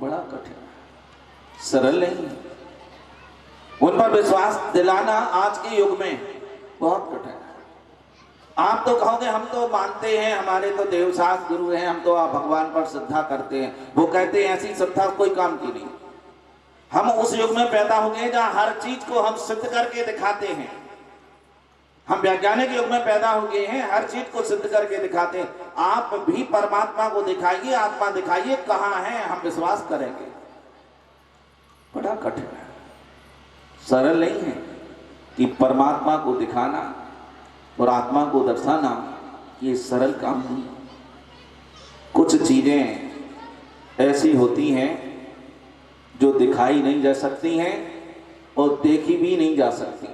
बड़ा कठिन है, सरल नहीं है। उन पर विश्वास दिलाना आज के युग में बहुत कठिन है। आप तो कहोगे हम तो मानते हैं, हमारे तो देवशास्त्र गुरु हैं, हम तो भगवान पर श्रद्धा करते हैं। वो कहते हैं ऐसी श्रद्धा कोई काम की नहीं। हम उस युग में पैदा हो गए जहां हर चीज को हम सिद्ध करके दिखाते हैं। हम वैज्ञानिक युग में पैदा हो गए हैं, हर चीज को सिद्ध करके दिखाते हैं। आप भी परमात्मा को दिखाइए, आत्मा दिखाइए, कहां है, हम विश्वास करेंगे। बड़ा कठिन है, सरल नहीं है कि परमात्मा को दिखाना और आत्मा को दर्शाना, ये सरल काम नहीं। कुछ चीजें ऐसी होती हैं जो दिखाई नहीं जा सकती हैं और देखी भी नहीं जा सकती।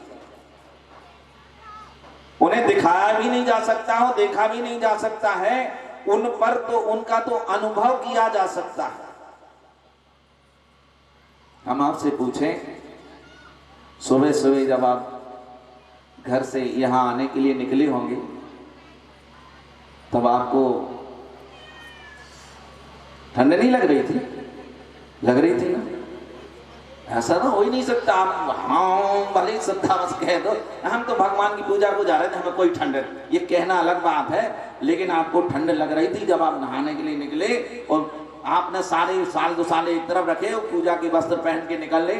उन्हें दिखाया भी नहीं जा सकता हो, देखा भी नहीं जा सकता है, उन पर तो उनका तो अनुभव किया जा सकता है। हम आपसे पूछें, सुबह सुबह जब आप घर से यहां आने के लिए निकले होंगे तब आपको ठंड नहीं लग रही थी? लग रही थी ना? ऐसा ना हो ही नहीं सकता। आप हाँ भले श्रद्धा बस कह दो, हम तो भगवान की पूजा को जा रहे थे, हमें कोई ठंड, ये कहना अलग बात है। लेकिन आपको ठंड लग रही थी जब आप नहाने के लिए निकले और आपने सारे साल दो साल एक तरफ रखे और पूजा के वस्त्र पहन के निकले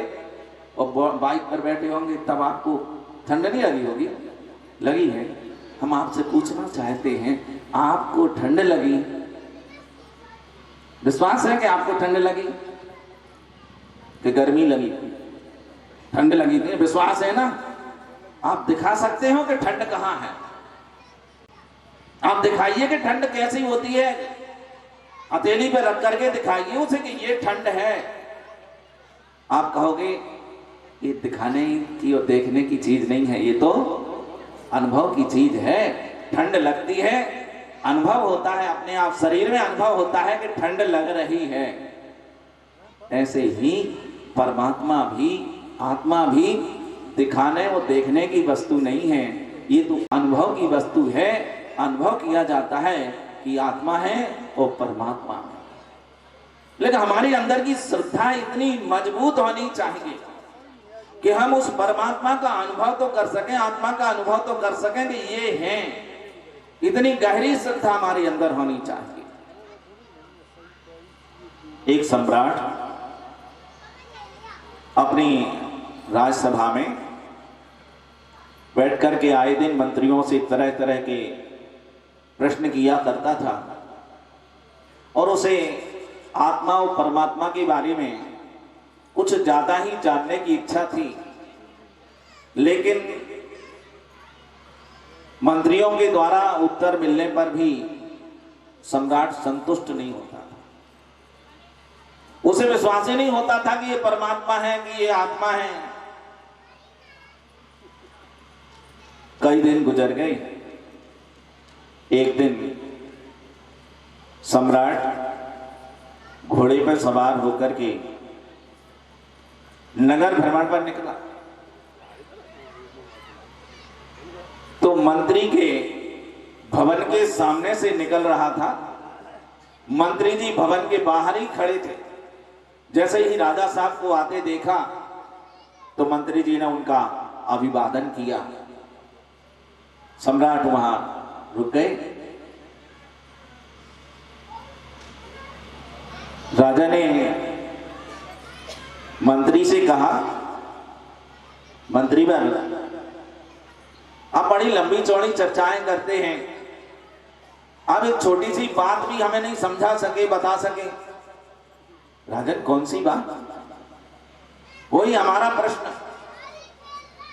और बाइक पर बैठे होंगे, तब आपको ठंड नहीं लगी होगी? लगी है। हम आपसे पूछना चाहते हैं, आपको ठंड लगी? विश्वास है कि आपको ठंड लगी कि गर्मी लगी? ठंड लगी थी, विश्वास है ना? आप दिखा सकते हो कि ठंड कहां है? आप दिखाइए कि ठंड कैसी होती है, हथेली पे रख करके दिखाइए उसे कि ये ठंड है। आप कहोगे ये दिखाने की और देखने की चीज नहीं है, ये तो अनुभव की चीज है। ठंड लगती है, अनुभव होता है, अपने आप शरीर में अनुभव होता है कि ठंड लग रही है। ऐसे ही परमात्मा भी, आत्मा भी दिखाने और देखने की वस्तु नहीं है, ये तो अनुभव की वस्तु है। अनुभव किया जाता है कि आत्मा है और परमात्मा है। लेकिन हमारे अंदर की श्रद्धा इतनी मजबूत होनी चाहिए कि हम उस परमात्मा का अनुभव तो कर सकें, आत्मा का अनुभव तो कर सकें कि ये हैं। इतनी गहरी श्रद्धा हमारे अंदर होनी चाहिए। एक सम्राट अपनी राजसभा में बैठ करके आए दिन मंत्रियों से तरह तरह के प्रश्न किया करता था और उसे आत्मा और परमात्मा के बारे में कुछ ज्यादा ही जानने की इच्छा थी। लेकिन मंत्रियों के द्वारा उत्तर मिलने पर भी सम्राट संतुष्ट नहीं होता था। उसे विश्वास ही नहीं होता था कि ये परमात्मा है, कि ये आत्मा है। कई दिन गुजर गए। एक दिन सम्राट घोड़े पर सवार होकर के नगर भ्रमण पर निकला तो मंत्री के भवन के सामने से निकल रहा था। मंत्री जी भवन के बाहर ही खड़े थे। जैसे ही राजा साहब को आते देखा तो मंत्री जी ने उनका अभिवादन किया। सम्राट वहां रुक गए। राजा ने मंत्री से कहा, मंत्री वर, आप बड़ी लंबी चौड़ी चर्चाएं करते हैं, अब एक छोटी सी बात भी हमें नहीं समझा सके, बता सके। राजन, कौन सी बात? वही हमारा प्रश्न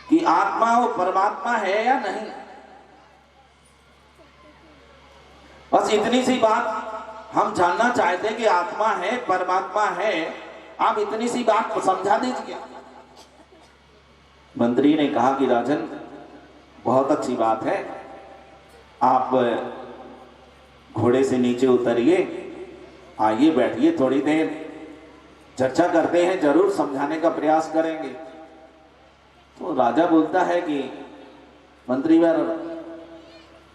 कि आत्मा वो परमात्मा है या नहीं। बस इतनी सी बात हम जानना चाहते कि आत्मा है, परमात्मा है, आप इतनी सी बात समझा दीजिए। मंत्री ने कहा कि राजन, बहुत अच्छी बात है, आप घोड़े से नीचे उतरिए, आइए बैठिए, थोड़ी देर चर्चा करते हैं, जरूर समझाने का प्रयास करेंगे। तो राजा बोलता है कि मंत्रीवर,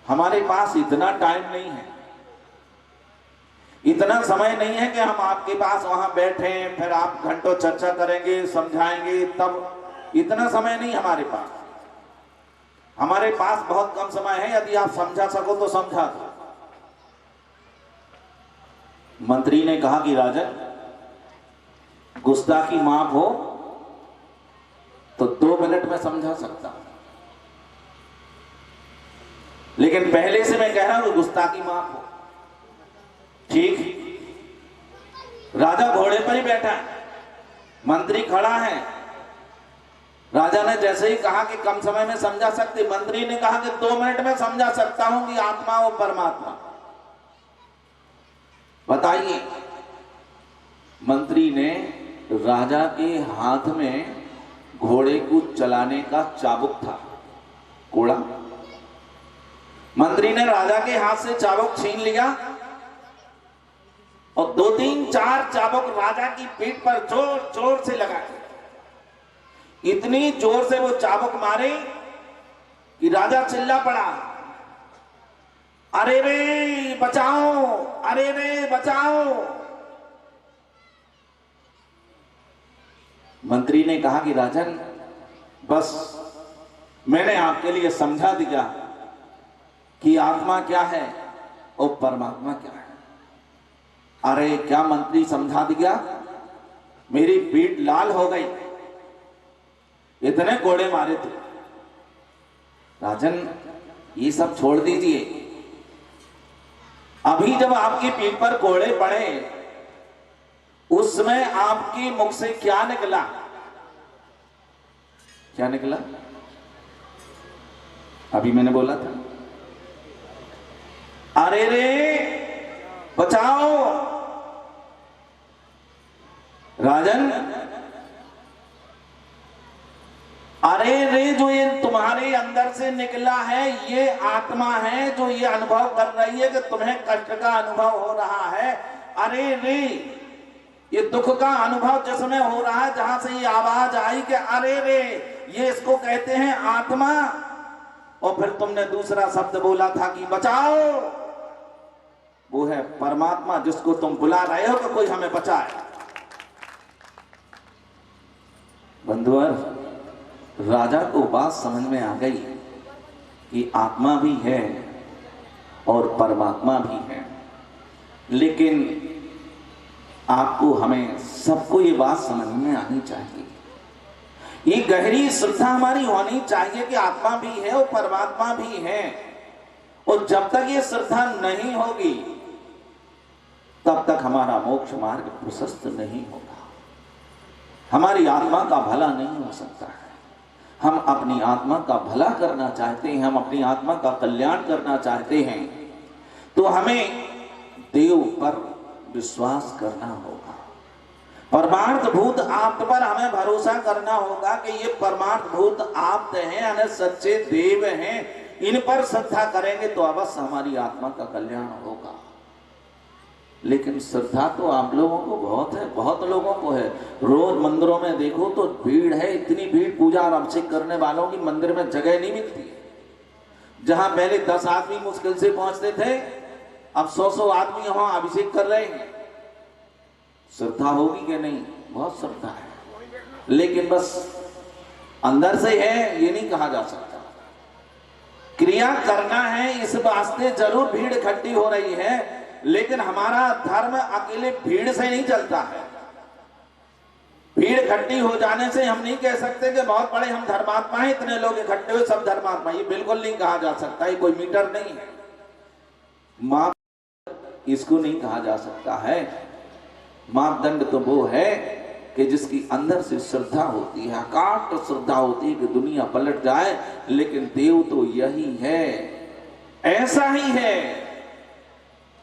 हमारे पास इतना टाइम नहीं है, इतना समय नहीं है कि हम आपके पास वहां बैठे फिर आप घंटों चर्चा करेंगे समझाएंगे, तब इतना समय नहीं हमारे पास। हमारे पास बहुत कम समय है, यदि आप समझा सको तो समझा दो। मंत्री ने कहा कि राजन, गुस्ताखी माफ हो तो 2 मिनट में समझा सकता हूं, लेकिन पहले से मैं कह रहा हूं गुस्ताखी माफ हो। ठीक, राजा घोड़े पर ही बैठा है, मंत्री खड़ा है। राजा ने जैसे ही कहा कि कम समय में समझा सकते, मंत्री ने कहा कि 2 मिनट में समझा सकता हूं कि आत्मा और परमात्मा। बताइए, मंत्री ने राजा के हाथ में घोड़े को चलाने का चाबुक था, कोड़ा। मंत्री ने राजा के हाथ से चाबुक छीन लिया और 2 3 4 चाबुक राजा की पीठ पर जोर जोर से लगा। इतनी जोर से वो चाबुक मारे कि राजा चिल्ला पड़ा, अरे रे बचाओ, अरे रे बचाओ। मंत्री ने कहा कि राजन, बस मैंने आपके लिए समझा दिया कि आत्मा क्या है और परमात्मा क्या है। अरे क्या मंत्री समझा दिया, मेरी पीठ लाल हो गई, इतने कोड़े मारे थे। राजन, ये सब छोड़ दीजिए, अभी जब आपकी पीठ पर कोड़े पड़े उस समय आपके मुख से क्या निकला? क्या निकला? अभी मैंने बोला था, अरे रे बचाओ। राजन, अरे रे जो ये तुम्हारे अंदर से निकला है ये आत्मा है जो ये अनुभव कर रही है कि तुम्हें कष्ट का अनुभव हो रहा है। अरे रे, ये दुख का अनुभव जिसमें हो रहा है, जहां से ये आवाज आई कि अरे रे, ये इसको कहते हैं आत्मा। और फिर तुमने दूसरा शब्द बोला था कि बचाओ, वो है परमात्मा जिसको तुम बुला रहे हो कि कोई हमें बचाए। बंधुवर, राजा को बात समझ में आ गई कि आत्मा भी है और परमात्मा भी है, लेकिन आपको हमें सबको ये बात समझ में आनी चाहिए, ये गहरी श्रद्धा हमारी होनी चाहिए कि आत्मा भी है और परमात्मा भी है। और जब तक ये श्रद्धा नहीं होगी तब तक हमारा मोक्ष मार्ग प्रशस्त नहीं होगा, हमारी आत्मा का भला नहीं हो सकता है। हम अपनी आत्मा का भला करना चाहते हैं, हम अपनी आत्मा का कल्याण करना चाहते हैं, तो हमें देव पर विश्वास करना होगा, परमार्थ भूत आप्त पर हमें भरोसा करना होगा कि ये परमार्थ भूत आप्त हैं, यानी सच्चे देव हैं। इन पर श्रद्धा करेंगे तो अवश्य हमारी आत्मा का कल्याण होगा। लेकिन श्रद्धा तो आप लोगों को बहुत है, बहुत लोगों को है। रोज मंदिरों में देखो तो भीड़ है, इतनी भीड़ पूजा और अभिषेक करने वालों की मंदिर में जगह नहीं मिलती। जहां पहले 10 आदमी मुश्किल से पहुंचते थे, अब 100 आदमी वहां अभिषेक कर रहे हैं। श्रद्धा होगी कि नहीं? बहुत श्रद्धा है, लेकिन बस अंदर से है ये नहीं कहा जा सकता। क्रिया करना है इस वास्ते जरूर भीड़ इकट्ठी हो रही है, लेकिन हमारा धर्म अकेले भीड़ से नहीं चलता है। भीड़ इकट्ठी हो जाने से हम नहीं कह सकते कि बहुत बड़े हम धर्मात्मा हैं, इतने लोग इकट्ठे हुए सब धर्मात्मा, ये बिल्कुल नहीं कहा जा सकता। ये कोई मीटर नहीं है, माप इसको नहीं कहा जा सकता है। मापदंड तो वो है कि जिसकी अंदर से श्रद्धा होती है, अकाट श्रद्धा होती है कि दुनिया पलट जाए, लेकिन देव तो यही है, ऐसा ही है,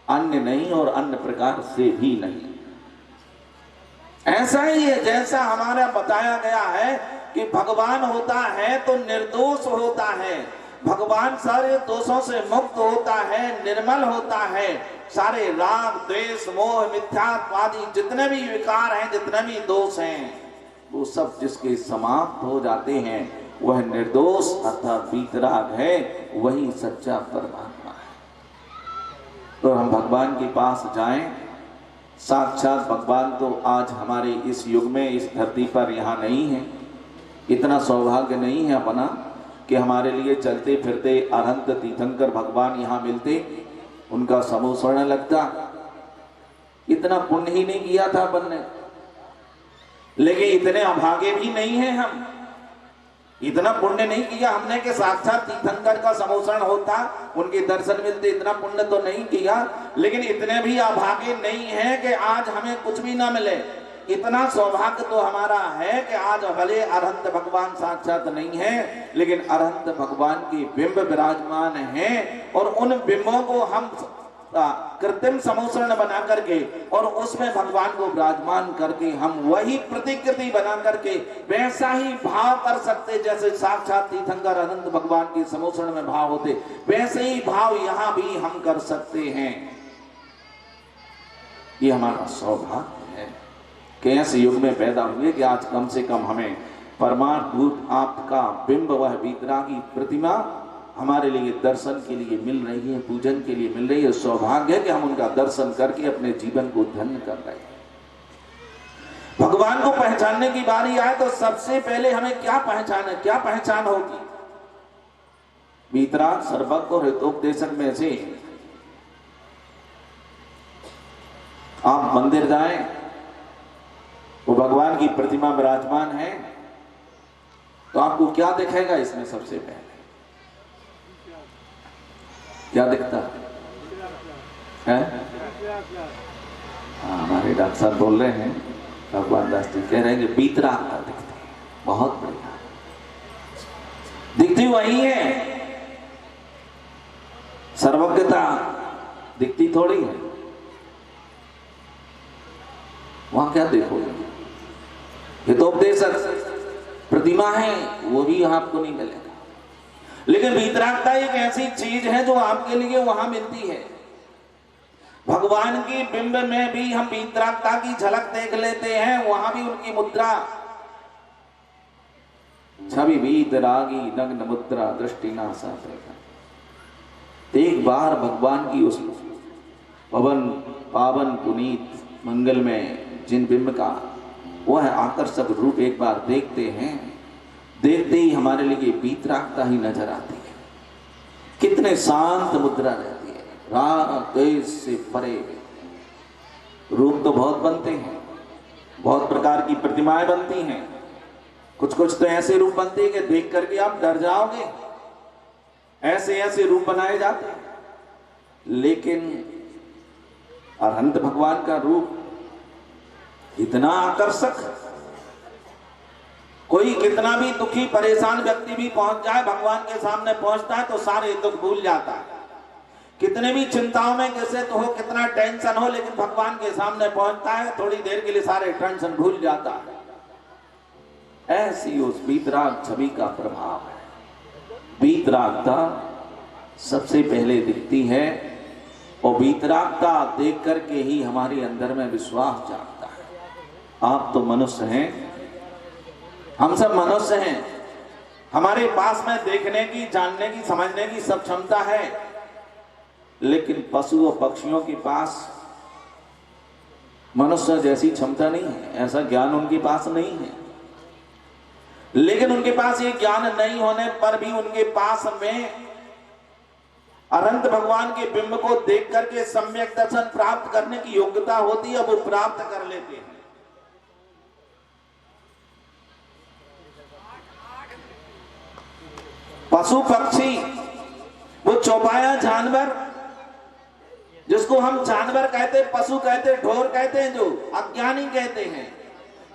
अन्य नहीं और अन्य प्रकार से भी नहीं। ऐसा ही है जैसा हमारा बताया गया है कि भगवान होता है तो निर्दोष होता है, भगवान सारे दोषों से मुक्त होता है, निर्मल होता है। सारे राग द्वेष मोह मिथ्यात्व आदि जितने भी विकार हैं, जितने भी दोष हैं, वो सब जिसके समाप्त हो जाते हैं वह निर्दोष अर्थात वीतराग है, वही सच्चा परमात्मा है। तो हम भगवान के पास जाएं साक्षात भगवान तो आज हमारे इस युग में इस धरती पर यहाँ नहीं है। इतना सौभाग्य नहीं है अपना कि हमारे लिए चलते फिरते अरहंत तीर्थंकर भगवान यहाँ मिलते, उनका समूह स्वर्ण लगता। इतना पुण्य ही नहीं किया था अपन ने, लेकिन इतने अभागे भी नहीं हैं हम, इतना पुण्य नहीं किया हमने कि साक्षात तीर्थंकर का समोषण होता, उनके दर्शन मिलते। इतना पुण्य तो नहीं किया, लेकिन इतने भी अभागे नहीं है कि आज हमें कुछ भी ना मिले। इतना सौभाग्य तो हमारा है कि आज भले अरहंत भगवान साक्षात नहीं है, लेकिन अरहंत भगवान के बिंब विराजमान हैं, और उन बिंबों को हम कृत्रिम समोषण बना करके और उसमें भगवान को विराजमान करके हम वही प्रतिकृति बना करके वैसा ही भाव कर सकते, जैसे साक्षात तीर्थंकर अनंत भगवान के समोषण में भाव होते, वैसे ही भाव यहां भी हम कर सकते हैं। ये हमारा सौभाग्य है कि ऐसे युग में पैदा हुए कि आज कम से कम हमें परमात्म आपका बिंब, वह वीतरागी प्रतिमा हमारे लिए दर्शन के लिए मिल रही है, पूजन के लिए मिल रही है। सौभाग्य है कि हम उनका दर्शन करके अपने जीवन को धन्य कर रहे हैं। भगवान को पहचानने की बारी आए तो सबसे पहले हमें क्या पहचान है, क्या पहचान होगी? वीतराग सर्वज्ञ और हितोपदेशक में से आप मंदिर जाएं, वो भगवान की प्रतिमा विराजमान है, तो आपको क्या दिखेगा? इसमें सबसे पहले क्या दिखता है? हमारे डॉक्टर साहब बोल रहे हैं, भगवान दास जी कह रहे हैं कि वीतराग दिखते हैं। बहुत बढ़िया, दिखती वही है, सर्वज्ञता दिखती थोड़ी है। वहां क्या देखोगे? हितोपदेशक प्रतिमा है, वो भी आपको नहीं मिलेगा। लेकिन वीतरागता एक ऐसी चीज है जो आपके लिए वहां मिलती है। भगवान की बिंब में भी हम वीतरागता की झलक देख लेते हैं, वहां भी उनकी मुद्रा छवि वीतरागी नग्न मुद्रा दृष्टि ना साथ। एक बार भगवान की उस पवन पावन पुनीत मंगल में जिन बिंब का वह आकर्षक रूप एक बार देखते हैं, देखते ही हमारे लिए वीतरागता ही नजर आती है। कितने शांत मुद्रा रहती है, राग द्वेष से परे। रूप तो बहुत बनते हैं, बहुत प्रकार की प्रतिमाएं बनती हैं, कुछ कुछ तो ऐसे रूप बनते हैं कि देख करके आप डर जाओगे, ऐसे ऐसे रूप बनाए जाते हैं। लेकिन अरहंत भगवान का रूप इतना आकर्षक, कोई कितना भी दुखी परेशान व्यक्ति भी पहुंच जाए, भगवान के सामने पहुंचता है तो सारे दुख भूल जाता है। कितने भी चिंताओं में कैसे तो हो, कितना टेंशन हो, लेकिन भगवान के सामने पहुंचता है, थोड़ी देर के लिए सारे टेंशन भूल जाता है। ऐसी उस वीतराग छवि का प्रभाव है। वीतरागता सबसे पहले दिखती है, और वीतरागता देख करके ही हमारे अंदर में विश्वास जागता है। आप तो मनुष्य हैं, हम सब मनुष्य हैं, हमारे पास में देखने की, जानने की, समझने की सब क्षमता है, लेकिन पशु और पक्षियों के पास मनुष्य जैसी क्षमता नहीं है, ऐसा ज्ञान उनके पास नहीं है। लेकिन उनके पास ये ज्ञान नहीं होने पर भी उनके पास में अनंत भगवान के बिंब को देख करके सम्यक दर्शन प्राप्त करने की योग्यता होती है, वो प्राप्त कर लेते हैं। पशु पक्षी, वो चौपाया जानवर, जिसको हम जानवर कहते, पशु कहते, ढोर कहते हैं, जो अज्ञानी कहते हैं,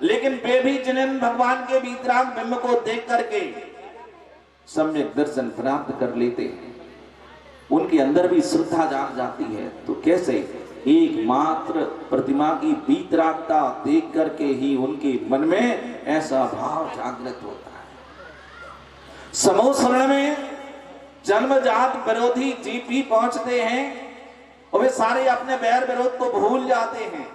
लेकिन वे भी जिन्हें भगवान के वीतराग बिंब को देख करके सम्यक दर्शन प्राप्त कर लेते हैं, उनके अंदर भी श्रद्धा जाग जाती है। तो कैसे? एकमात्र प्रतिमा की वीतरागता देख करके ही उनके मन में ऐसा भाव जागृत होता है। समूह शरण में जन्मजात विरोधी जीव भी पहुंचते हैं, और वे सारे अपने बैर विरोध को भूल जाते हैं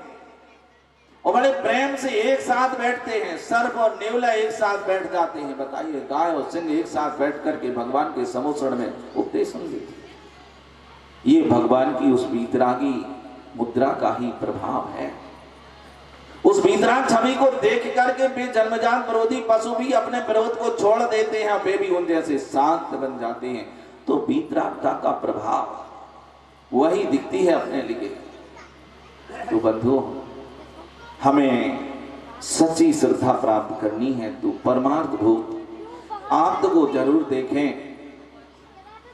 और बड़े प्रेम से एक साथ बैठते हैं। सर्प और नेवला एक साथ बैठ जाते हैं। बताइए, गाय और सिंह एक साथ बैठ करके भगवान के समूह शरण में उपदेश सुन लेते। ये भगवान की उस वीतरागी मुद्रा का ही प्रभाव है। उस वीतराग छवि को देख करके भी जन्मजात विरोधी पशु भी अपने विरोध को छोड़ देते हैं, वे भी उन जैसे शांत बन जाते हैं। तो वीतरागता का प्रभाव वही दिखती है अपने लिए। तो बंधु, हमें सच्ची श्रद्धा प्राप्त करनी है तो परमार्थ भूत आप को जरूर देखें,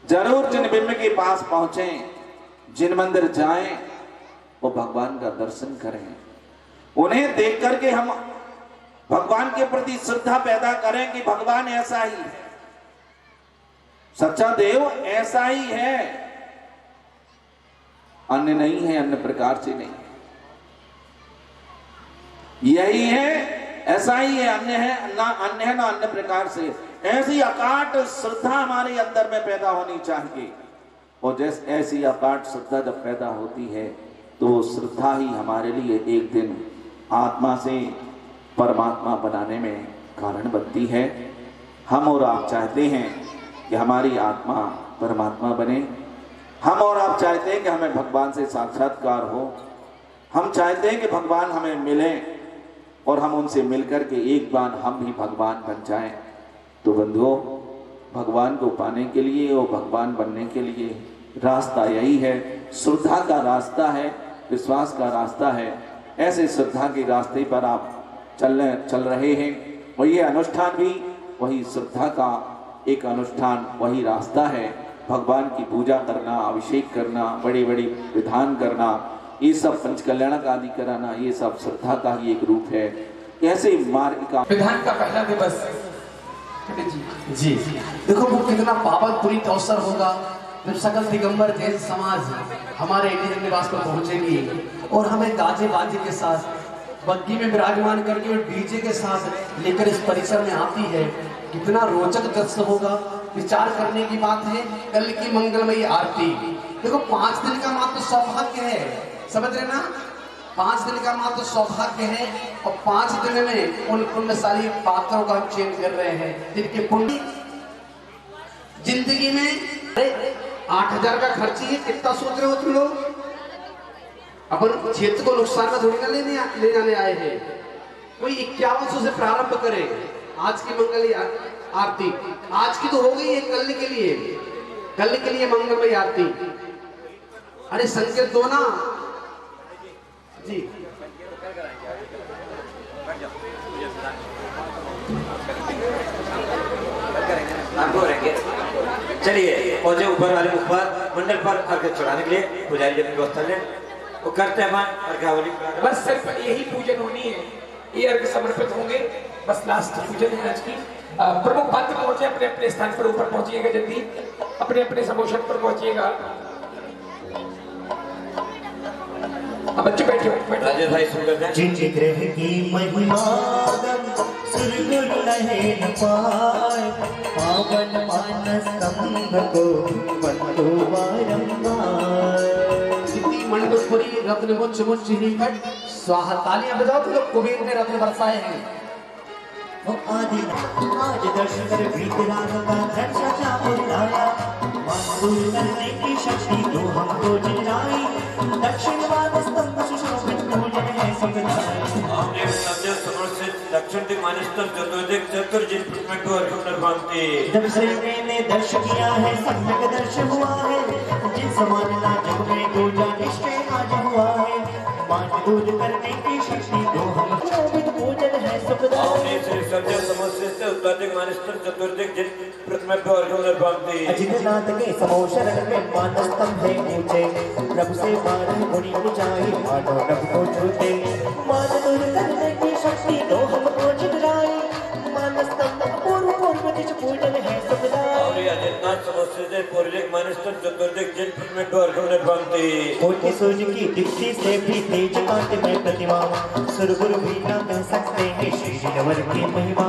जरूर जिन बिंब के पास पहुंचें, जिन मंदिर जाएं, वो भगवान का दर्शन करें। उन्हें देख करके हम भगवान के प्रति श्रद्धा पैदा करें कि भगवान ऐसा ही है, सच्चा देव ऐसा ही है, अन्य नहीं है, अन्य प्रकार से नहीं है, यही है, ऐसा ही है, अन्य है ना, अन्य है ना अन्य प्रकार से। ऐसी अकाट श्रद्धा हमारे अंदर में पैदा होनी चाहिए। और जैसे ऐसी अकाट श्रद्धा जब पैदा होती है तो श्रद्धा ही हमारे लिए एक दिन आत्मा से परमात्मा बनाने में कारण बनती है। हम और आप चाहते हैं कि हमारी आत्मा परमात्मा बने, हम और आप चाहते हैं कि हमें भगवान से साक्षात्कार हो, हम चाहते हैं कि भगवान हमें मिलें और हम उनसे मिलकर के एक बार हम भी भगवान बन जाएं। तो बंधुओं, भगवान को पाने के लिए और भगवान बनने के लिए रास्ता यही है, श्रद्धा का रास्ता है, विश्वास का रास्ता है। ऐसे श्रद्धा के रास्ते पर आप चल रहे हैं और ये अनुष्ठान भी वही श्रद्धा का एक अनुष्ठान, वही रास्ता है। भगवान की पूजा करना, अभिषेक करना, बड़े बड़े विधान करना, ये सब पंचकल्याणक आदि कराना, ये सब श्रद्धा का ही एक रूप है। ऐसे मार्ग का विधान का पहला दिवस जी देखो वो कितना पावन पुनीत अवसर होगा जब सकल दिगंबर जैन समाज हमारे निज निवास पर पहुंचेगी और हमें गाजे बाजे के साथ बग्गी में विराजमान करके और डीजे के साथ लेकर इस परिसर में आती है। कितना रोचक दृश्य होगा, विचार करने की बात है। कल की मंगलमयी आरती देखो, 5 दिन का मात्र सौभाग्य है, समझ रहे ना, 5 दिन का मात्र सौभाग्य है और 5 दिन में उन पुण्यशाली पात्रों का चयन कर रहे हैं जिनके पुण्य जिंदगी में 8,000 का खर्ची है। कितना सोच रहे हो तुम लोग? अपन क्षेत्र को नुकसान में थोड़ी ना ले जाने आए हैं। कोई 5100 से प्रारंभ करे आज की मंगल आरती। आज की तो हो गई है, कल के लिए मंगलमयी आरती। अरे संकेत दो ना जी। आपको रहेंगे, चलिए पहुंचे ऊपर वाले मुख पर मंडल पर अर्घ्य चढ़ाने के लिए पुजारी जी व्यवस्था लें, वो करते हैं अर्घ्यावली। बस सिर्फ यही पूजन होनी है, ये अर्घ्य समर्पित होंगे, बस लास्ट पूजन है आज की। प्रमुख पात्र पहुंचे अपने अपने स्थान पर, ऊपर पहुंचिएगा, जल्दी अपने अपने समोशन पर पहुंचिएगा। बच्चे बैठे राजेश भाई शुरू करते हैं। जिन ग्रह की महिमा सुरगुर लहे न पाए, पावन मानस स्तंभ को बंदो बारंबार। मंडपुरी रत्न मुच्च मुच्च हिकट स्वाहा। तालियां बजाओ तो लोग कुबेर ने रत्न बरसाए हैं। वो आदि आज दर्शन कर वीतराग का दर्शा बुलाया, मंजूर करने की शक्ति तो हमको जिलाई। दक्षिण वाद स्तंभ सुशोभित पूजन है सुखदाई। हमने सबसे समर्पित दक्षिण दिक मानस्तंभ चतुर्दिक चतुर्जित में को अर्घ्य भांति। जब से मैंने दर्शन किया है सम्यक दर्शन हुआ है, जिन समान ना जग में पूजा निश्चय आज हुआ है। मान दूर करने की शक्ति तो हमको शोभित पूजन है सुखदाई। हमने श्री सबसे समर्पित उत्तरदिक मानस्तंभ चतुर्दिक जित प्रथम को अर्घ्य भांति। अजितनाथ के समोशरण में मानस्तंभ है ऊंचे, प्रभु से मान गुणी ऊंचाई मानो नभ को छूते। मान दूर करने की शक्ति तो हमको जितलाई, मानस्तंभ पूर्व पूर्व दिश पूजन है सुखदाई। और ये अजितनाथ समर्पित पूर्वदिक मानस्तंभ चतुर्दिक जित प्रथम को अर्घ्य भांति। कोटि सूर्य की दीप्ति से भी तेज कांति में प्रतिमा, सुरगुरु भी न कह सकते हैं श्री जिनवर की महिमा।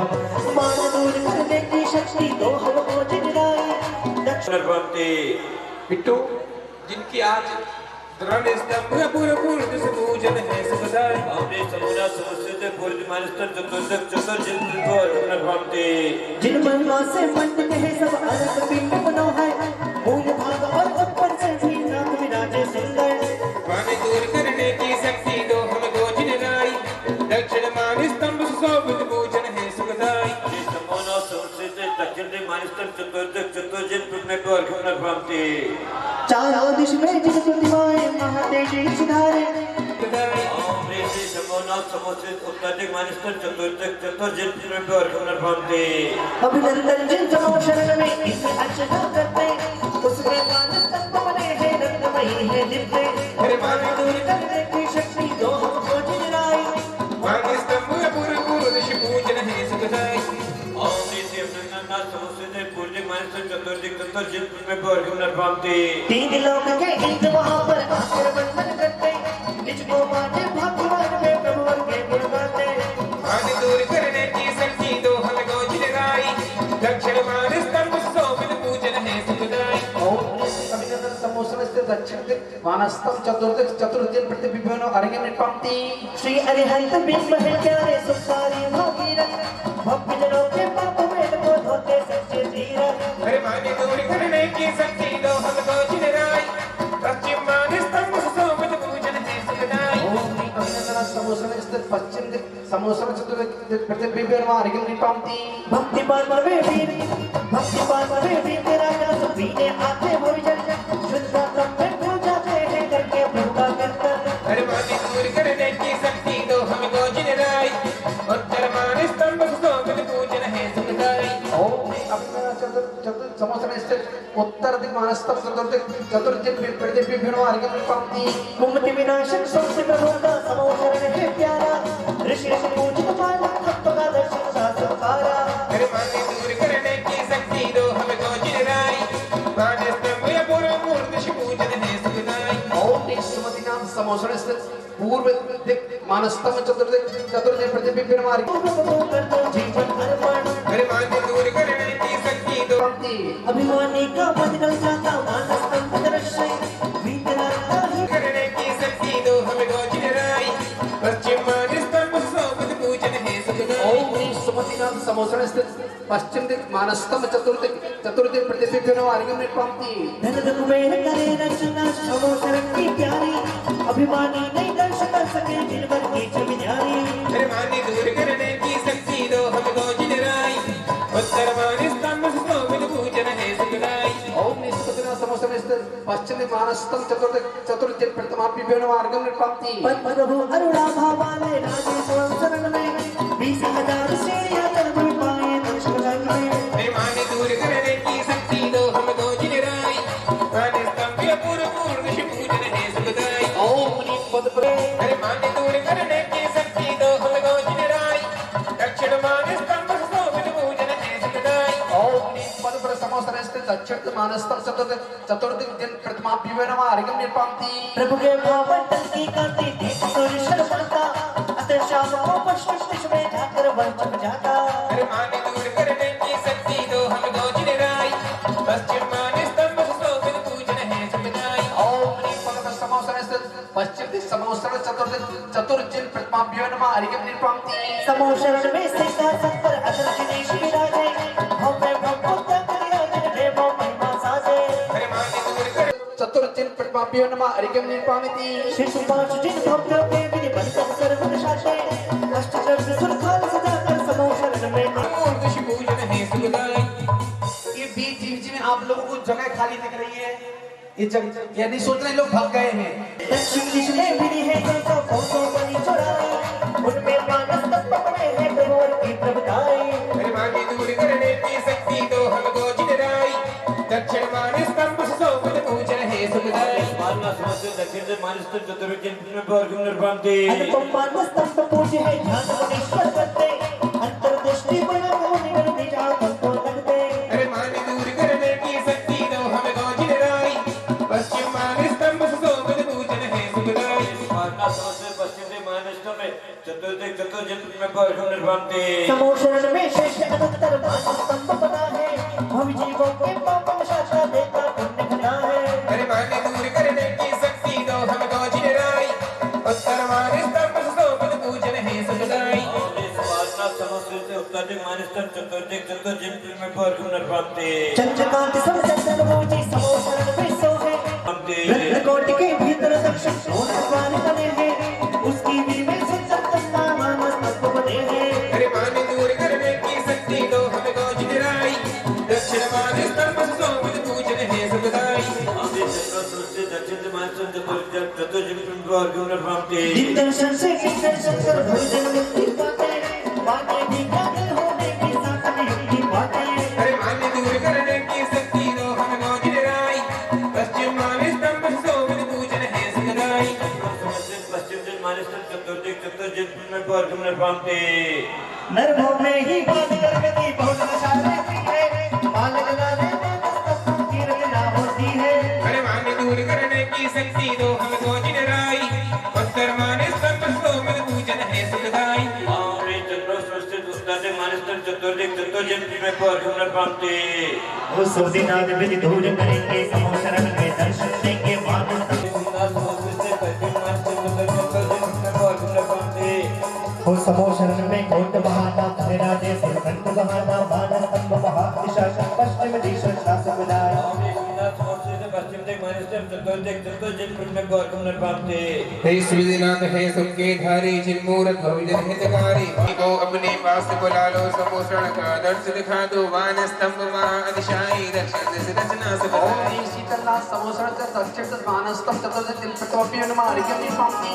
मान दूर करने की शक्ति तो हमको जितलाई। दक्षिण भांति। बिट्टू जिनकी आज दृढ़ स्तंभ पूर्ण दिश पूजन है सुखदाई। हमने समूना समर्पित पूर्वदिक मानस्तंभ चतुर्दिक चतुर्जित को अर्घ्य भांति। जिन महिमा से मंडित है सब अर्घ पिंड बनो है, मूल भाग और ऊपर से भी नाथ विराजे सुंदर। वाणी दूर कर दक्षिण मान स्तंभ सुशोभित भोजन है सुखदाई समोना संस्कृत दक्षिण दे मानस्तम चतुर्दश चतुर्जिन पुण्य पर घुमन भ्रांति चारों दिश में जिस प्रतिमाएं महातेजी सिधारे ओम ऋषि समोना संस्कृत उत्तर दिक मानस्तम चतुर्दश चतुर्जिन पुण्य पर घुमन भ्रांति अभिनंदन जिन जनों शरण में इसे अर्चना करते उसमें मानस्तंभ बने हैं रत्नमयी है दिव्य अरे मान दूर करने की शक्ति दो हमको जिलाई मान स्तंभ पूर्व पूर्व भोजन है सुखदाई ओम ऋषि अभिनंदन संस्कृत पूर्व दिक मानस्तम चतुर्दिक चतुर्जिन पुण्य पर घुमन भ्रांति तीन लोक के इंद्र वहां पर आकर वंदन करते निजको माने भगवान में प्रभु के गुण गाते मान दूर करने की शक्ति दो हम गोचराई दक्षिण मान स्तंभ सुशोभित भोजन है सुखदाई अभिनंदन समोसन स्थित दक्षिण दिक मानस्तम चतुर्दिक चतुर्दिन प्रतिबिंबनो अरण्य में पंक्ति श्री अरिहंत बिंब है प्यारे सुखारी भागीरथ भक्त जनों के पाप वेद को धोते सच्चे धीरथ अरे मान दूर करने की शक्ति दो हम गोचराई पश्चिम मान स्तंभ सुशोभित भोजन है सुखदाई अभिनंदन समोसन स्थित पश्चिम दिक समोसन चतुर्दिक प्रतिबिंबनो अरण्य में पंक्ति भक्ति पार्वे वीर तेरा नाम पीने आते भविजन शुद्ध ब्रह्म में खो जाते हैं करके प्रभु का कीर्तन अरे मान दूर करने की शक्ति दो हम गोचराई उत्तर मान स्तंभ सुशोभित भोजन है सुखदाई समोसन स्थित उत्तर दिक मानस्तम चतुर्दिक प्रतिबिंबनो अरण्य में पंक्ति मुमति विनाशक सबसे प्रभु का समोशरण है प्यारा ऋषि ऋषि पूजित पाला भक्त का दर्शन सासुकारा अरे मान दूर करने की शक्ति दो हम गोचराई मान स्तंभ पूर्व मूर्ति भोजन है सुखदाई ओम निस्मति नाम समोसन स्थित पूर्व दिक मानस्तम चतुर्दिक प्रतिबिंबनो अरण्य प्रभु कर दो जीवन अर्पण अरे मान दूर करने की शक्ति दो पंक्ति अभिमानी का बदल जाता मानस्तंभ दृश्य वीतराता ही करने की शक्ति दो हम गोचराई पश्चिम मान स्तंभ सुशोभित भोजन है सुखदाई ओम निस्मति नाम समोसन स्थित पश्चिम दिक मानस्तम चतुर्दिक प्रतिबिंबनो अरण्य में पंक्ति धन कुबेर करे रचना समोशरण की प्यारी अभिमानी नहीं दर्श कर सके जिन पर की जमीनारी अरे मान दूर करने की शक्ति दो हम गोचराई उत्तर मान स्तंभ सुशोभित भोजन है सुखदाई ओम निस्मति नाम समोसन स्थित पश्चिम दिक मानस्तम चतुर्दिक प्रतिबिंबनो अरण्य में पंक्ति पद्म प्रभु अरुणा भावाले राजे शरण में 20,000 श्रेणियां कर्म पाए दक्षिण में अरे मान दूर करने की शक्ति दो हम गोचराई मान स्तंभ पूर्व मूर्ति भोजन है सुखदाई ओम पद अरे मान दूर करने की शक्ति दो हम गोचराई दक्षिण मान स्तंभ सुशोभित भोजन है सुखदाई ओम पद पर समोसन स्थित दक्षिण मानस्तम चतुर्दिक दिन प्रतिबिंबनो अरण्य में पंक्ति प्रभु के भावंतन की करती देख सूर्य शर्माता अतः शाम को पश्चिम दिश में जाकर वंचक जाता अरे मान दूर करने की शक्ति दो हम गोचराई पश्चिम मान स्तंभ सुशोभित भोजन है सुखदाई ओम पद पर समोसन स्थित पश्चिम दिक समोसन चतुर्दिन प्रतिबिंबनो अरण्य में पंक्ति समोशरण में सिंहासन पर अतल जिनेश विराजे भव्य भव्य करिया देवो महिमा साजे अरे मान दूर कर चतुर्दिन प्रतिबिंबनो अरण्य में पंक्ति शिशु पांच जिन भव्य के विधि बनकर सर्व शासे अष्ट द्रव्य सुरखाल सजाकर समोशरण में मूर्ति भोजन है सुखदाई ये बीच में आप लोगों को जगह खाली दिख रही है ये जगह ये नहीं सोच रहे लोग भाग गए हैं दक्षिण दिश में विधि है जैसा फोटो बनी चढ़ाई उनमें मानस्तंभ बने हैं प्रभु की प्रभुताई अरे मान दूर करने की शक्ति दो हम गोचराई दक्षिण मान स्तंभ सुशोभित भोजन है सुखदाई मानना समझ दक्षिण से मानस्तम चतुर्जिन पुण्य पर घुमन भ्रांति अनुपम मानस्तंभ पूज्य है ध्यान मुनीश्वर करते अंतर्दृष्टि बना मुनि निजा को लगते अरे मान दूर करने की शक्ति दो हम गोचराई पश्चिम मान स्तंभ सुशोभित भोजन है सुखदाई मानना समझ पश्चिम से मानस्तम में चतुर्दिक चतुर्जिन पुण्य पर घुमन भ्रांति समोशरण में शेष अनंतर मानस्तंभ बना है भवि जीवों के पाप शाखा देता पुण्य घना है अरे मान दूर करने की शक्ति दो हम गोचराई उत्तर मान स्तंभ सुशोभित भोजन है सुखदाई मानना समझ से उत्तर दिक मानस्तम चतुर्दिक चतुर्जिन पुण्य पर घुमन भ्रांति चंद्रकांत समचंद्र भोजी समोशरण में सोहे रत्नकोटि के भीतर दक्षिण सोना द्वार बने हैं उसकी भी में सुंदर कन्या मानस परगम नरपाते जिन दर्शन से किस दर्शन कर भोजन मुक्ति पाते माने भी काबिल होने की साधन युक्ति पाते अरे मान्य दूर करने की शक्ति दो हम गोजिन राई पश्चिम माने स्तंभ शोभित पूजन है सदाई पश्चिम जन मानस्तम चतुर्दिक चतुर्जित में परगम नरपाते नरभव में ही बात करके बहुत नशारे की है माल लगाने कीर्त ना होती है अरे मान्य दूर करने की शक्ति दो हम गोजिन राई उत्तर माने स्तंभ शोभित पूजन है सदाई आमरे चंद्र सृष्टि दुष्टाते मानस्तम चतुर्दिक चतुर्जित में परगम नरपाते वो सोदिनाथ विधि दूर करेंगे समो शरण में दर्शन देंगे मानस्तम हो समो शरण में कोट बहाना मेरा जैसे कंठ बहाना मानस्तंभ महादिशा पश्चिम दिशा शासक विदाय हे सुविधिनाथ हे सबके धारी जिनमूरत भविजन हितकारी को अपने पास बुला लो समोषण का दर्श दिखा दो वान स्तंभ महाअतिशायी दक्षिण दिश रचना से बताई ओम शीतलनाथ समोसरण से दक्षिण से मानस्तम चतुर्थ दिन प्रतोपी मार्गम निपाति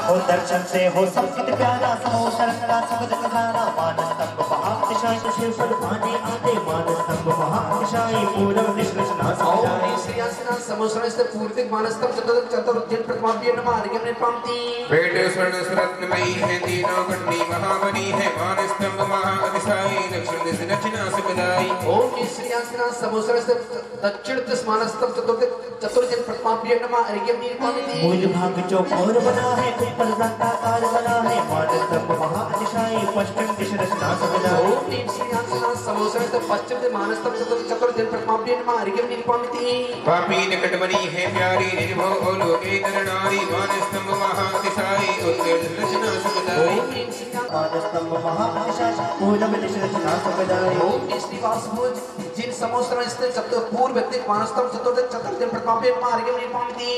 हो दर्शन से हो सबसे प्यारा समो शरण का सबद खजाना मानस्तंभ महादिशा शिव पाने आते मानस्तंभ महादिशा पूर्व दिश रचना ओम सजाए श्री आसना समोसरण से पूर्व दिक मानस्तम चतुर्थ दिन प्रतोपी मार्गम निपाति पेट स्वर्ण रत्नमयी है तीनों गणनी महामनी है मान स्तंभ महाअतिशायी दक्षिण दिश रचना से बताई ओम श्री आसना समोसरण से दक्षिण दिश मानस्तम चतुर्थ दिन प्रतोपी मार्गम निपाति मूल भाग चौकोर बना है ऊपर वृत्ताकार बना है मानस्तंभ महाअतिशायी पश्चिम दिश रचना सजाए ओम श्री आसना समोसरण से पश्चिम दिन मानस्तम चतुर्थ दिन प्रतोपी मार्गम निपाति पापी निकट बनी है प्यारी निर्भव लोके नर नारी मान स्तंभ महाअतिशायी उत्तर दिश रचना से बताई ओम श्री मानस्तंभ महाअतिशायी पूर्व दिश रचना सजाए ओम श्री वासुदेव जिन समोसरण स्थित पूर्व दिक मानस्तम चतुर्थ दिन प्रतोपी मार्गम निपाति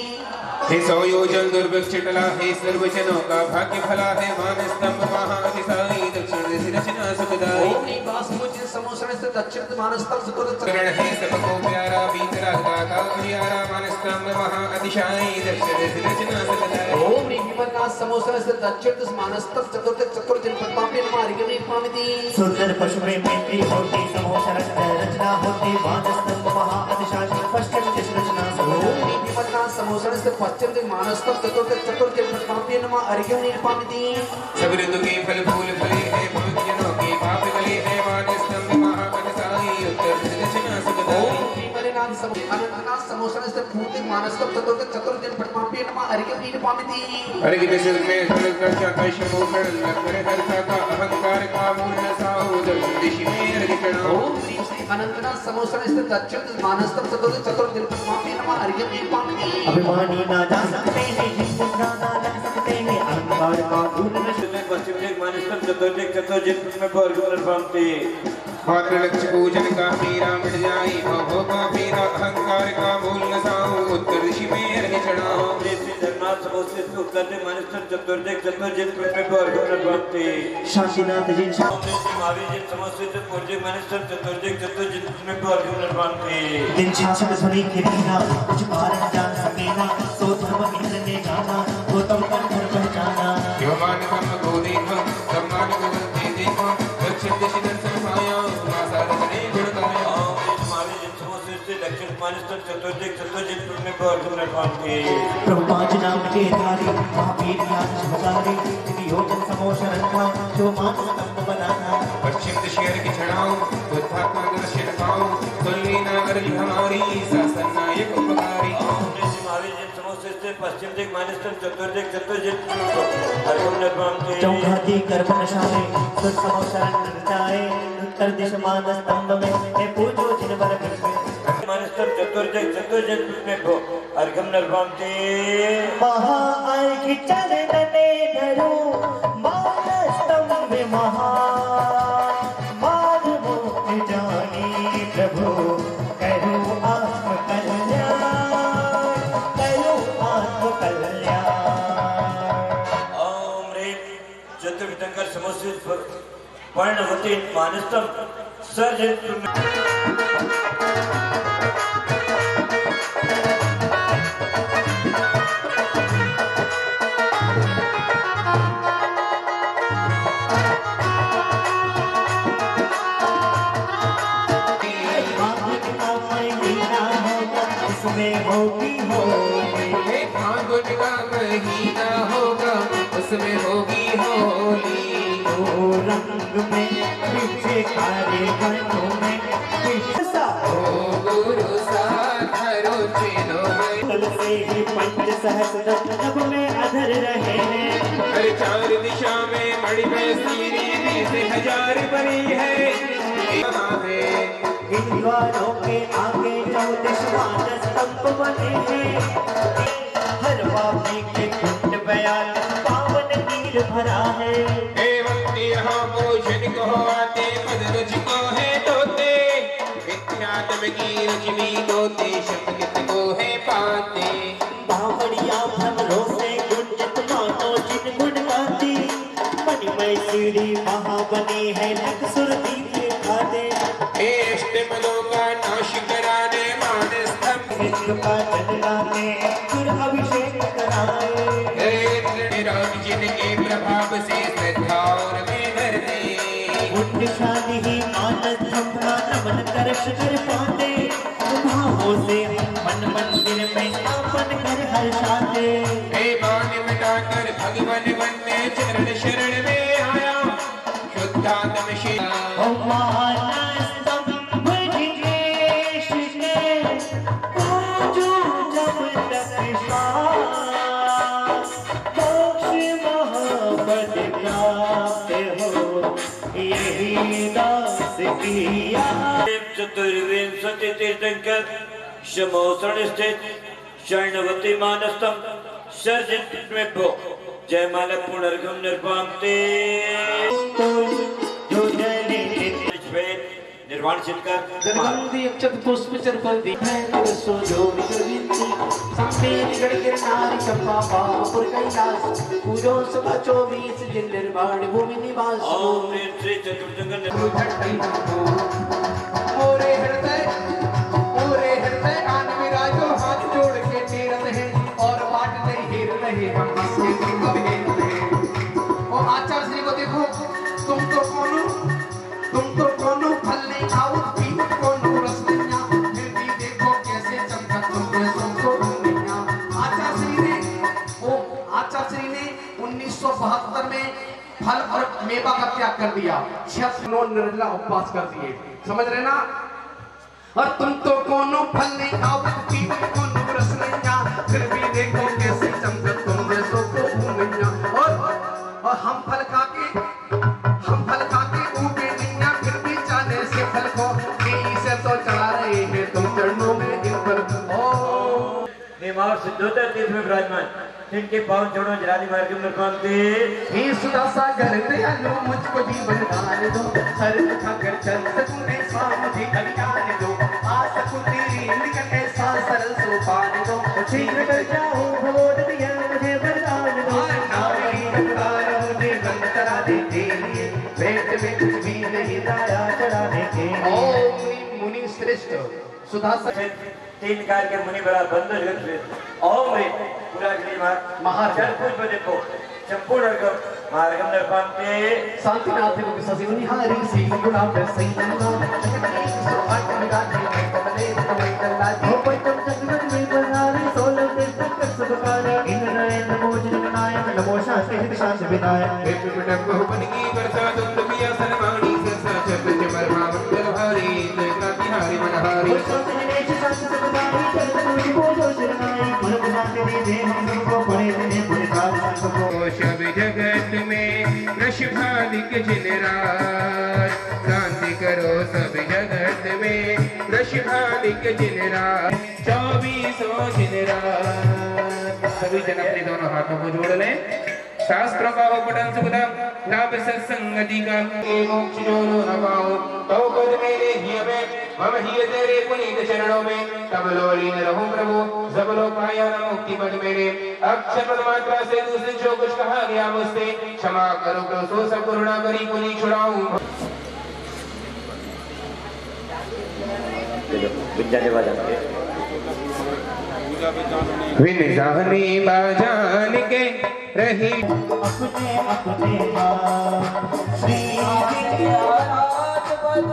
हे सौ योजन दुर्भिक्ष टला हे सर्वजनों का भाग्य भला है मान स्तंभ महाअतिशायी दक्षिण दिश रचना से बताई ओम श्री वासुदेव जिन समोसरण स्थित दक्षिण मानस्तम चतुर्थ करण है सबको प्यारा बीतरा का प्यारा मान स्तंभ महाअतिशायी दक्षिण दिश रचना से बताई ओम श्री विमलनाथ समोसरण स्थित दक्षिण मानस्तम चतुर्थ दिन प्रतोपी मार्गम निपाति सुंदर पशु में मैत्री होती समो शरण रचना होती मानस्तंभ महाअतिशायी पश्चिम दिश रचना ओम सजाए श्री विमलनाथ समोसरण स्थित पश्चिम दिन मानस्तम चतुर्थ दिन प्रतोपी मार्गम निपाति सब ऋतु के फल फूल फले हैं भक्तजनों के पाप गले हैं मान स्तंभ महाअतिशायी उत्तर दिश रचना से बताई ओम विमलनाथ अनंतनाथ समोसरण स्थित पूर्व मानस्तम चतुर्थ दिन प्रतोपी मार्गम निपाति अर्घ दिश में फल कर जाता शमोषण लक्ष्मण हर्षा का अहंकार का मूल नसाओ दक्षिण दिश में अर्घ चढ़ाओ ओम श्री श्री अनंतनाथ समोसरण स्थित दक्षिण मानस्तम चतुर्थ दिन प्रतोपी मार्गम निपाति अभिमानी ना जा सकते हैं जिनको ना लग सकते हैं अहंकार का मूल पश्चिम दिक मानस्तम चतुर्दिक चतुर्जित में परगम नरपाते मात्र लक्ष्य पूजन का पीरा मिट जाए भवों का पीरा अहंकार का मूल नसाओ उत्तर दिश में अर्घ चढ़ाओ जगन्नाथ समोसित उत्तर दिक मानस्तम चतुर्दिक चतुर्जित में परगम नरपाते शांतिनाथ जी महावीर जी समोसित पूर्व मानस्तम चतुर्दिक चतुर्जित में परगम नरपाते दिन शासन सुनी किरीना कुछ कारण जान सकेना तो धर्म इंद्र ने जाना वो तम पर घर पहचाना योमान कम को देखो सम्मान को देखो दक्षिण दिश दर्शन पाया मासा रचने गुण गाया महावीर जी समोसित दक्षिण मानस्तम चतुर्दिक चतुर्जित में परगम नरपाते प्रभु पांच नाम के धारी महावीर ज्ञान शहजारी योजन समो शरण का जो मानस्तंभ बनाना पश्चिम दिश अर्घ चढ़ाओ बुद्धात्मा दर्शन पाओ तुल्य नागर हमारी शासन नायक उपकारी महावीर जी समोसित पश्चिम दिक मानस्तम चतुर्दिक चतुर्जित में परगम नरपाते चौघाती कर्म नशाए तो समो शरण रचाए उत्तर दिश मानस्तंभ में है पूजो जिन वर मानस्तम चतुर्दिक चतुर्जित में परगम नरपाते महा अर्घ चरणने धरो मानस्तंभ महा मान मुख जानी प्रभु करो आत्म कल्याण करो आत्म कल्याण ओम ह्रीं चतुर्विधंकर समोसित पर्णवती मानस्तम सर्जित होगी होली। फागुन का महीना होगा उसमें होगी होली। ओ रंग में पीछे कारे गनों में पिछसा ओ गुरु साधरो चेलो कल से ही पंच सहस्त्र नभ में अधर रहे हैं। हर चार दिशा में मणि में सीरी से हजार बनी है। यहाँ है इन द्वारों के आगे 14 स्तंभ बने हैं। हर वापी के कुंड 42 पावन तीर भरा है। एवं यहाँ भोजन को आते पद रुच को है तोते। विख्यातम की रुचि भी तोते शब्द को है पाते। बावड़िया भ्रमरों से गुंजित मानो जिन गुण गाती। मणिमय सीढ़ी वहाँ बनी है लख सुरती के खाते। अष्टमलों का नाश कराने मान स्तंभ हिंद का जलाने फिर अभिषेक कराए। राम जिनके प्रभाव से श्रद्धा और में भरते। पुण्यशाली ही मानस ब्रह्मा नमन कर कर पाते। भावों से मन मंदिर में स्थापन कर हर्षाते। मान मिटाकर भगवान वन में चरण शरण में आया। शुद्धात्म शिला ओ मानस स्तंभ जिनेश के पूजो जब तक शास। मोक्ष महापद प्राप्त हो यही दास किया। चतुर्विंशति तीर्थंकर शमोसरण स्थित शरणवती मानस्तम सर्जित में भो जयमाला पुनर्गम निर्वाणते निर्वाण चिंतकर गंधी अक्षत पुष्प चरपल दी है सो जोड़ी गविंती संपेन गड़गिर नारी चंपा बापुर कैलाश पूजो सभा 24 जिन निर्वाण भूमि निवास। ओम श्री चतुर्जंग मोरे हृदय आन विराजो हाथ जोड़ के तीरथ है और बाट नहीं हेर रहे हम इसके कब हेर रहे। और आचार्य श्री को देखो तुम तो कोनो फल नहीं खाओ पीवत कोनो रस नहीं फिर भी देखो कैसे चमकत तुम सबको दुनिया। आचार्य श्री ने 1972 में फल और मेवा का त्याग कर दिया। 6 निर्जला उपवास कर दिए। समझ रहे ना। और तुम तो कोनो फल नहीं खाओ पीवत कोनो रस नहीं फिर भी देखो कैसे चमकत तुम सबको दुनिया। और हम फल खा के उगे नहीं फिर भी चाले से फल को से तो चढ़ा रहे हैं तुम चरणों में इन पर। ओ निमार सिद्धोदर तीर्थ में विराजमान जिनके पावन चरणों जलादि मार्ग में निर्वाणते। हे सुधा सागर दयालु मुझको जीवन दान दो। सर उठाकर चल सकूं ऐसा मुझे कल्याण दो। आ सकूं तेरी निकट ऐसा सरल सोपान दो। शीघ्र कर जाओ भगवत दिया मुझे वरदान दो। नारी वरदान मुझे बंद करा दे तेरी पेट में कुछ भी नहीं लाया चढ़ाने के। ओम मुनि श्रेष्ठ सुधा सागर 3 काल के मुनि बड़ा बंदर जगत ओम रे पूरा अग्नि मार जल कुछ बजे को संपूर्ण मार्गम निर्वाणते। शांतिनाथ को सजीवनी हारी सी गुलाब सैयदा सो आठ गाने में कमले कमला हो पंचम जगत में बनारी 16 देश तक सबकारा। इंद्र नमो जननायक नमो शास्त्र हित शांत विनायक। एक मिनट बहुपन की वर्षा तुम किया सनमानी सरसा चक्र चमर भावंतर भारी तेरा बिहारी मनहारी। ओ शांत निवेश शांत सबकारी चल तुझ पूजो शरणाई। मन बुलाते दे हम सबको पड़े दे पुरकार सबको। सब जगत में रश भालिक जिन राज शांति करो सब जगत में रश भालिक जिन राज 24 जिन राज। सभी जन अपने दोनों हाथों को जोड़ लें। शास्त्रों का हो पठन सुखदम लाभ सत्संगति का मोक्ष जो न पाओ तो पद मेरे ही में मम ही तेरे पुनीत चरणों में तब लोलीन रहूं प्रभु सब लोग पाया न मुक्ति पद मेरे। अक्षर पद मात्रा से दूसरे जो कुछ कहा गया मुझसे क्षमा करो प्रभु सो सब करुणा करी पुनी छुड़ाऊं। विद्यालय वाला विनजानी बाजान के रही अपने अपने श्री विद्याराज पद